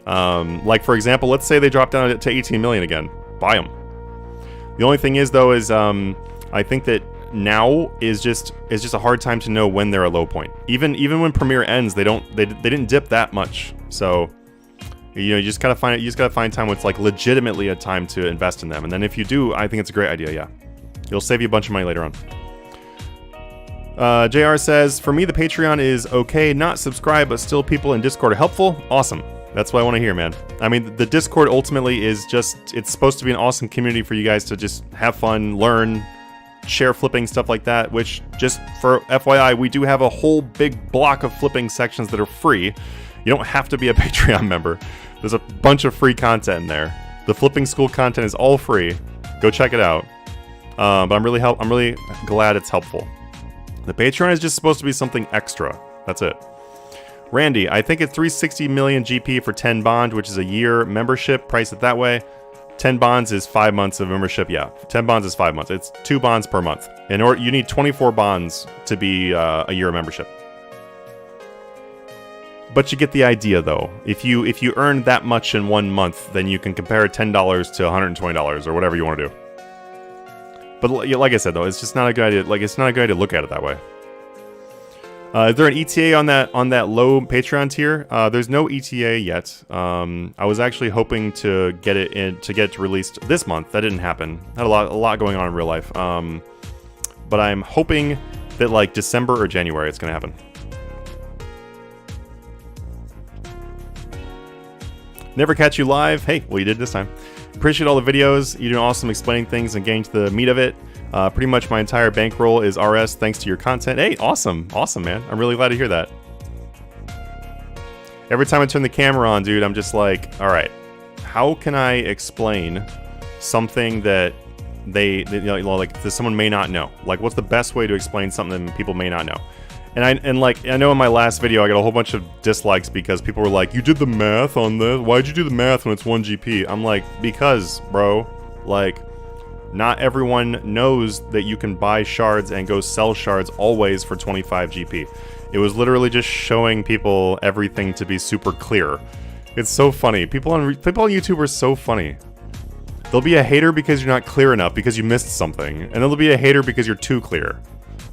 Like for example, let's say they drop down to 18 million again. Buy them. The only thing is though is I think that now is just a hard time to know when they're a low point. Even when Premiere ends, they didn't dip that much. So you know, you just gotta find time when it's like legitimately a time to invest in them. And then if you do, I think it's a great idea. Yeah, it'll save you a bunch of money later on. JR says, for me the Patreon is okay, not subscribe, but still people in Discord are helpful. Awesome. That's what I want to hear, man. I mean, the Discord ultimately is it's supposed to be an awesome community for you guys to just have fun, learn, share flipping, stuff like that, which, just for FYI, we do have a whole big block of flipping sections that are free. You don't have to be a Patreon member. There's a bunch of free content in there. The flipping school content is all free. Go check it out. But I'm really glad it's helpful. The Patreon is just supposed to be something extra. That's it. Randy, I think it's 360 million GP for 10 bond, which is a year membership. Price it that way. 10 bonds is 5 months of membership. Yeah, 10 bonds is 5 months. It's 2 bonds per month. In order, you need 24 bonds to be a year of membership. But you get the idea, though. If you earn that much in 1 month, then you can compare $10 to $120 or whatever you want to do. But like I said, though, it's just not a good idea. Like, it's not a good idea to look at it that way. Is there an ETA on that low Patreon tier? There's no ETA yet. I was actually hoping to get it released this month. That didn't happen. Had a lot going on in real life. But I'm hoping that like December or January it's gonna happen. Never catch you live. Hey, well you did this time. Appreciate all the videos. You're doing awesome explaining things and getting to the meat of it. Pretty much my entire bankroll is RS thanks to your content. Hey, awesome, man. I'm really glad to hear that. Every time I turn the camera on, dude, I'm just like, all right, how can I explain something that like someone may not know? Like, what's the best way to explain something that people may not know? And I know in my last video I got a whole bunch of dislikes because people were like, you did the math on this. Why'd you do the math when it's 1 GP? I'm like, because, bro, like, not everyone knows that you can buy shards and go sell shards always for 25 GP. It was literally just showing people everything to be super clear. It's so funny. People on YouTube are so funny. There'll be a hater because you're not clear enough, because you missed something. And there'll be a hater because you're too clear.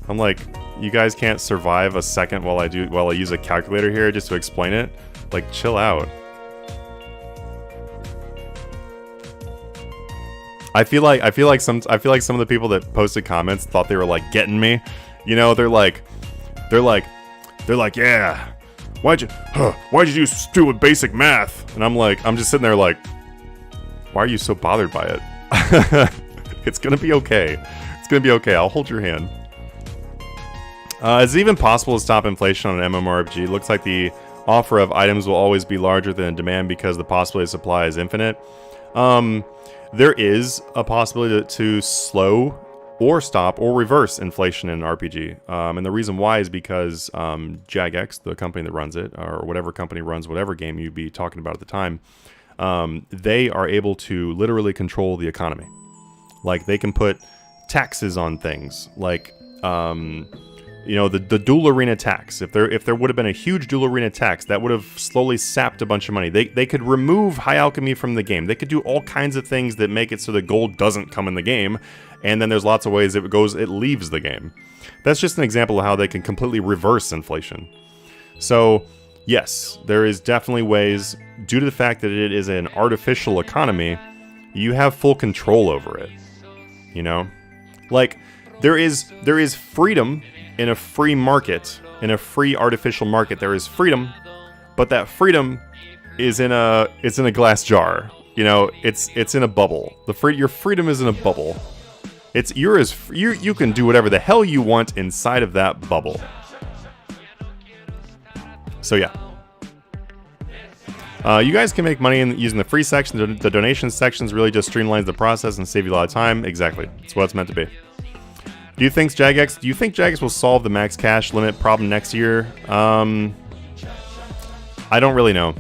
I'm like, you guys can't survive a second while I use a calculator here just to explain it? Like, chill out. I feel like some of the people that posted comments thought they were like getting me. You know, they're like, yeah, why'd you do stupid basic math? And I'm just sitting there like, why are you so bothered by it? It's gonna be okay. It's gonna be okay. I'll hold your hand. Is it even possible to stop inflation on an MMORPG? Looks like the offer of items will always be larger than demand because the possibility of supply is infinite. There is a possibility to slow or stop or reverse inflation in an RPG. And the reason why is because Jagex, the company that runs it, or whatever company runs whatever game you'd be talking about at the time, they are able to literally control the economy. Like, they can put taxes on things, like, you know, the dual arena tax. If there would have been a huge dual arena tax, that would have slowly sapped a bunch of money. They could remove high alchemy from the game. They could do all kinds of things that make it so that gold doesn't come in the game. And then there's lots of ways it leaves the game. That's just an example of how they can completely reverse inflation. So, yes, there is definitely ways, due to the fact that it is an artificial economy, you have full control over it. You know? Like, there is freedom in a free market, in a free artificial market. There is freedom, but that freedom is in a glass jar. You know, it's in a bubble. Your freedom is in a bubble. You can do whatever the hell you want inside of that bubble. So yeah. You guys can make money using the free section. The donation sections really just streamlines the process and save you a lot of time. Exactly. That's what it's meant to be. Do you think Jagex will solve the max cash limit problem next year? I don't really know.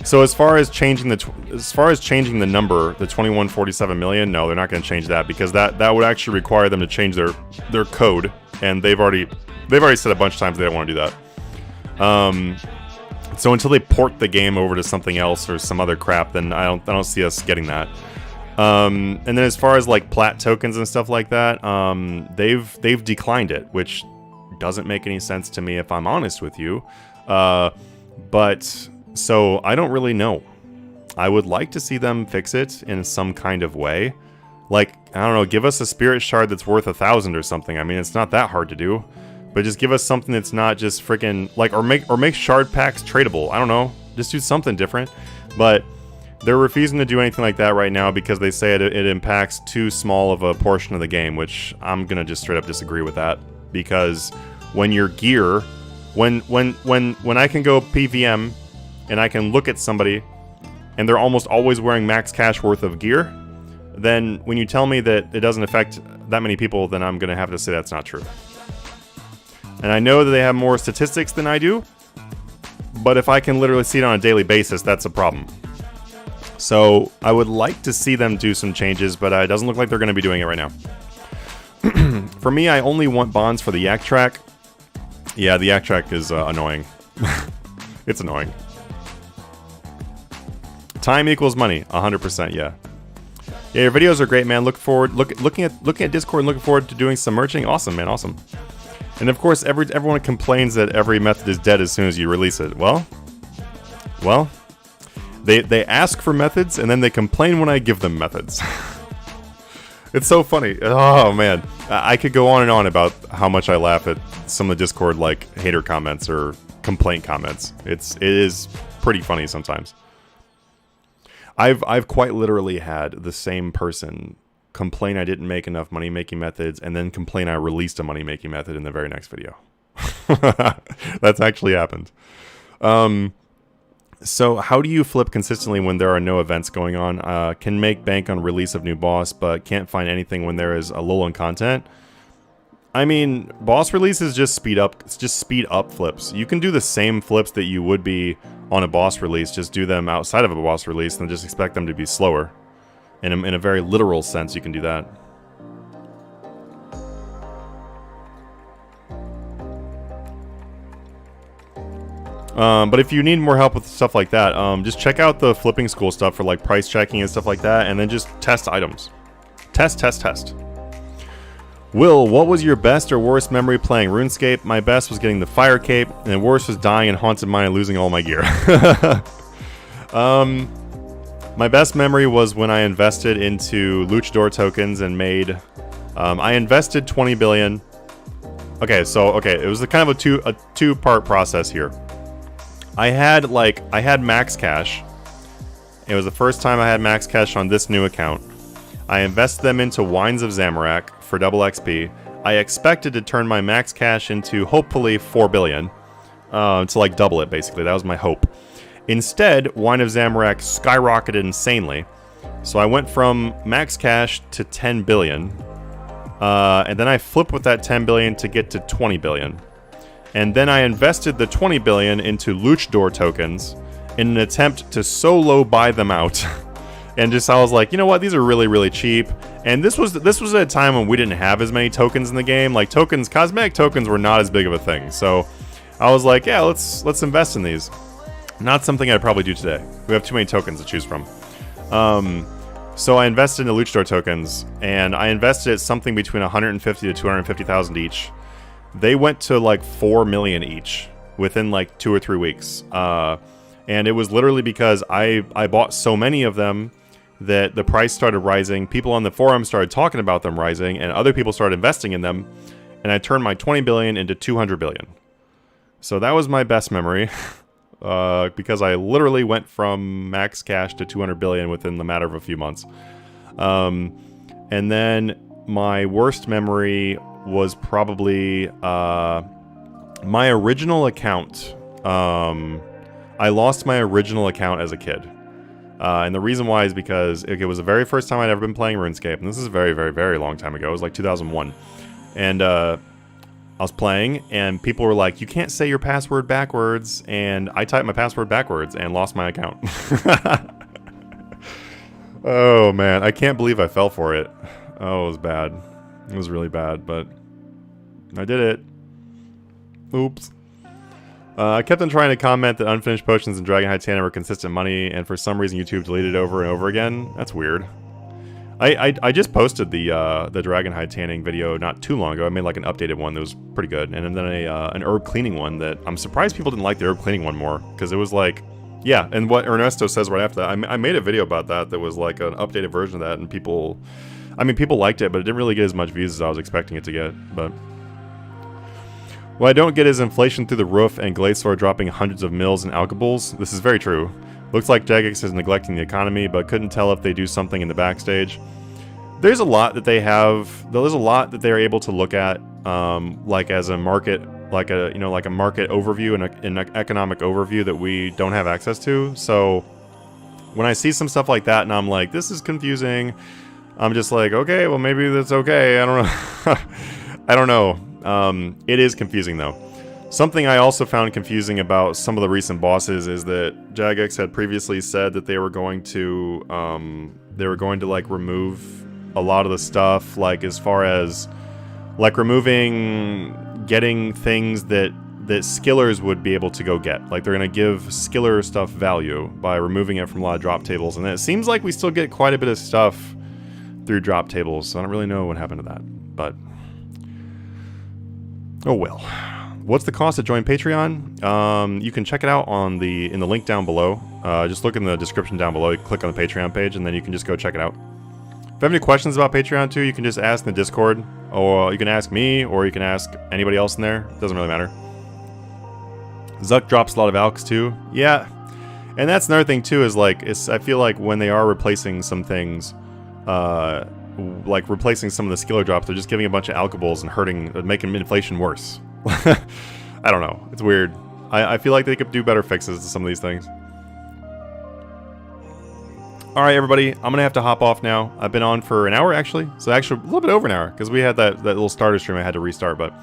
So as far as changing the number, the 2147 million, no, they're not going to change that, because that would actually require them to change their code, and they've already said a bunch of times they don't want to do that. So until they port the game over to something else or some other crap, then I don't see us getting that. And then as far as like plat tokens and stuff like that, they've declined it, which doesn't make any sense to me if I'm honest with you. But so I don't really know. I would like to see them fix it in some kind of way. Like, I don't know, give us a spirit shard that's worth 1,000 or something. I mean, it's not that hard to do, but just give us something that's not just freaking like, or make shard packs tradable. I don't know, just do something different. But they're refusing to do anything like that right now because they say it impacts too small of a portion of the game, which I'm gonna just straight up disagree with that. Because when your gear, when I can go PVM and I can look at somebody and they're almost always wearing max cash worth of gear, then when you tell me that it doesn't affect that many people, then I'm gonna have to say that's not true. And I know that they have more statistics than I do, but if I can literally see it on a daily basis, that's a problem. So I would like to see them do some changes, but it doesn't look like they're going to be doing it right now. For me, I only want bonds for the yak track. Yeah, the yak track is annoying. It's annoying. Time equals money, 100%. Yeah. Yeah, your videos are great, man. Looking at Discord and looking forward to doing some merching. Awesome, man. Awesome. And of course, everyone complains that every method is dead as soon as you release it. Well. They ask for methods and then they complain when I give them methods. It's so funny. Oh man, I could go on and on about how much I laugh at some of the Discord like hater comments or complaint comments. It is pretty funny sometimes. I've quite literally had the same person complain I didn't make enough money making methods and then complain I released a money making method in the very next video. That's actually happened. So how do you flip consistently when there are no events going on? Can make bank on release of new boss, but can't find anything when there is a lull in content. I mean, boss releases just speed up flips. You can do the same flips that you would be on a boss release, just do them outside of a boss release and just expect them to be slower. In a very literal sense, you can do that. But if you need more help with stuff like that, just check out the flipping school stuff for like price checking and stuff like that, and then just test items. Test. Will, what was your best or worst memory playing RuneScape? My best was getting the fire cape, and worst was dying in Haunted Mine and losing all my gear. My best memory was when I invested into Luchador tokens and made... I invested 20 billion. Okay, it was kind of a two-part process here. I had max cash. It was the first time I had max cash on this new account. I invested them into Wines of Zamorak for double XP. I expected to turn my max cash into hopefully 4 billion. To like double it basically. That was my hope. Instead, Wine of Zamorak skyrocketed insanely. So I went from max cash to 10 billion. And then I flipped with that 10 billion to get to 20 billion. And then I invested the 20 billion into Luchador tokens in an attempt to solo buy them out. And I was like, you know what, these are really, really cheap. And this was at a time when we didn't have as many tokens in the game. Like cosmetic tokens were not as big of a thing. So I was like, yeah, let's invest in these. Not something I'd probably do today. We have too many tokens to choose from. So I invested in the Luchador tokens, and I invested at something between 150 to 250,000 each. They went to like 4 million each within like 2 or 3 weeks. And it was literally because I bought so many of them that the price started rising. People on the forum started talking about them rising, and other people started investing in them. And I turned my 20 billion into 200 billion. So that was my best memory. Because I literally went from max cash to 200 billion within the matter of a few months. And then my worst memory was probably my original account. I lost my original account as a kid. And the reason why is because it was the very first time I'd ever been playing RuneScape. And this is a very, very, very long time ago. It was like 2001. And I was playing, and people were like, you can't say your password backwards. And I typed my password backwards and lost my account. Oh, man. I can't believe I fell for it. Oh, it was bad. It was really bad, but I did it. Oops. I kept on trying to comment that unfinished potions and Dragon High Tanner were consistent money, and for some reason YouTube deleted it over and over again. That's weird. I just posted the Dragon Hide tanning video not too long ago. I made like an updated one that was pretty good, and then an herb cleaning one that I'm surprised people didn't like the herb cleaning one more, because it was like, yeah. And what Ernesto says right after that, I made a video about that was like an updated version of that, and people liked it, but it didn't really get as much views as I was expecting it to get. But what I don't get is inflation through the roof and Glacier dropping hundreds of mils in alcohols. This is very true. Looks like Jagex is neglecting the economy, but couldn't tell if they do something in the backstage. There's a lot that they have. There's a lot that they're able to look at, like as a market, like a market overview and an economic overview that we don't have access to. So when I see some stuff like that, and I'm like, this is confusing, I'm just like, okay, well maybe that's okay. I don't know. I don't know. It is confusing though. Something I also found confusing about some of the recent bosses is that Jagex had previously said that they were going to like remove a lot of the stuff, like as far as like removing getting things that skillers would be able to go get. Like they're gonna give skiller stuff value by removing it from a lot of drop tables, and it seems like we still get quite a bit of stuff through drop tables, so I don't really know what happened to that, but oh well. What's the cost to join Patreon? You can check it out in the link down below. Just look in the description down below. You click on the Patreon page, and then you can just go check it out. If you have any questions about Patreon too, you can just ask in the Discord, or you can ask me, or you can ask anybody else in there. It doesn't really matter. Zuck drops a lot of alks too. Yeah, and that's another thing too. Is like I feel like when they are replacing some things, like replacing some of the skiller drops, they're just giving a bunch of alkables and making inflation worse. I don't know. It's weird. I feel like they could do better fixes to some of these things. Alright, everybody. I'm going to have to hop off now. I've been on for an hour, actually. So actually, a little bit over an hour, because we had that little starter stream I had to restart. But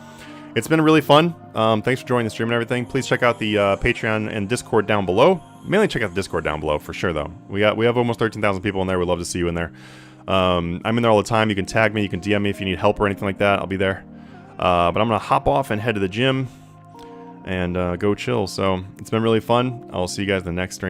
it's been really fun. Thanks for joining the stream and everything. Please check out the Patreon and Discord down below. Mainly check out the Discord down below, for sure, though. We have almost 13,000 people in there. We'd love to see you in there. I'm in there all the time. You can tag me. You can DM me if you need help or anything like that. I'll be there. But I'm going to hop off and head to the gym and go chill. So it's been really fun. I'll see you guys in the next stream.